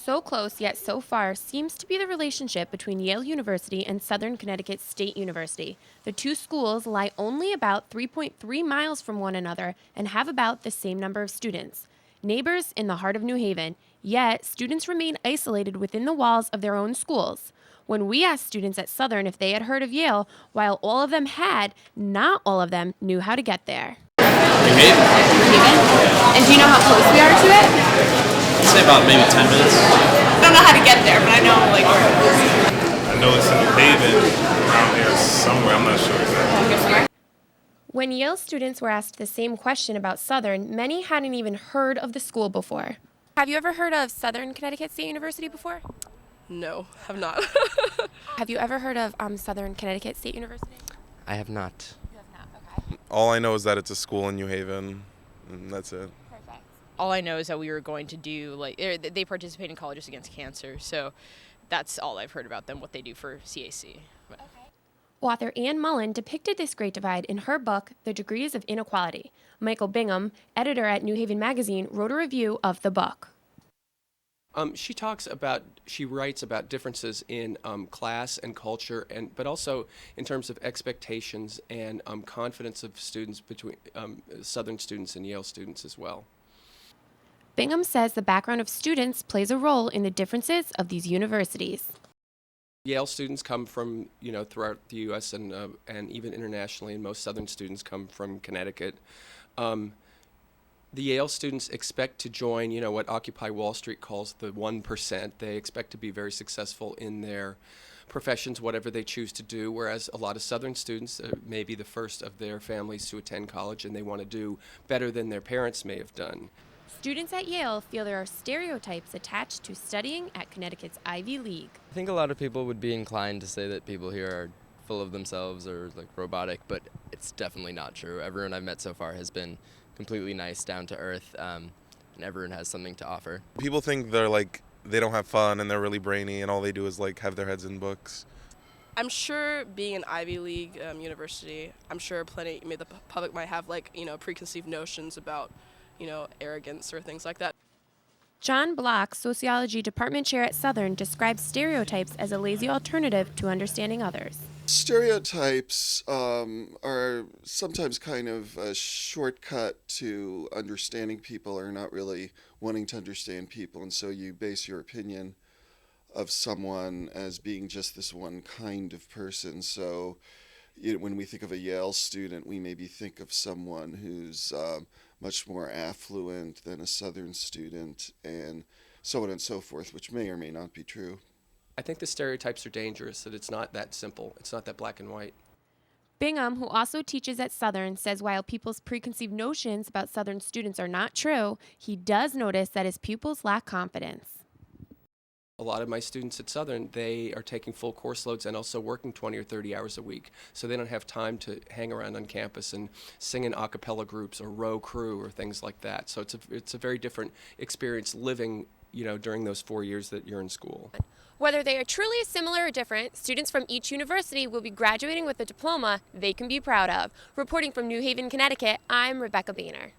So close yet so far seems to be the relationship between Yale University and Southern Connecticut State University. The two schools lie only about 3.3 miles from one another and have about the same number of students. Neighbors in the heart of New Haven, yet students remain isolated within the walls of their own schools. When we asked students at Southern if they had heard of Yale, while all of them had, not all of them knew how to get there. New Haven. And do you know how close we are to it? I'd say about maybe 10 minutes. I don't know how to get there, but I know where it is. I know it's in New Haven, around here somewhere. I'm not sure exactly. When Yale students were asked the same question about Southern, many hadn't even heard of the school before. Have you ever heard of Southern Connecticut State University before? No, have not. Have you ever heard of Southern Connecticut State University? I have not. You have not, okay. All I know is that it's a school in New Haven, and that's it. Perfect. All I know is that we were going to do, they participate in Colleges Against Cancer, so that's all I've heard about them, what they do for CAC. But. Okay. Author Anne Mullen depicted this great divide in her book, The Degrees of Inequality. Michael Bingham, editor at New Haven Magazine, wrote a review of the book. She writes about differences in class and culture, but also in terms of expectations and confidence of students between Southern students and Yale students as well. Bingham says the background of students plays a role in the differences of these universities. Yale students come from, throughout the U.S. and even internationally, and most Southern students come from Connecticut. The Yale students expect to join, what Occupy Wall Street calls the 1%. They expect to be very successful in their professions, whatever they choose to do, whereas a lot of Southern students may be the first of their families to attend college, and they want to do better than their parents may have done. Students at Yale feel there are stereotypes attached to studying at Connecticut's Ivy League. I think a lot of people would be inclined to say that people here are full of themselves or robotic, but it's definitely not true. Everyone I've met so far has been completely nice, down to earth, and everyone has something to offer. People think they don't have fun and they're really brainy and all they do is have their heads in books. I'm sure being an Ivy League university, I'm sure the public might have preconceived notions about, arrogance or things like that. John Block, sociology department chair at Southern, describes stereotypes as a lazy alternative to understanding others. Stereotypes are sometimes kind of a shortcut to understanding people or not really wanting to understand people, and so you base your opinion of someone as being just this one kind of person. So when we think of a Yale student, we maybe think of someone who's much more affluent than a Southern student, and so on and so forth, which may or may not be true. I think the stereotypes are dangerous, that it's not that simple. It's not that black and white. Bingham, who also teaches at Southern, says while people's preconceived notions about Southern students are not true, he does notice that his pupils lack confidence. A lot of my students at Southern, they are taking full course loads and also working 20 or 30 hours a week. So they don't have time to hang around on campus and sing in a cappella groups or row crew or things like that. So it's a very different experience living, during those 4 years that you're in school. Whether they are truly similar or different, students from each university will be graduating with a diploma they can be proud of. Reporting from New Haven, Connecticut, I'm Rebecca Boehner.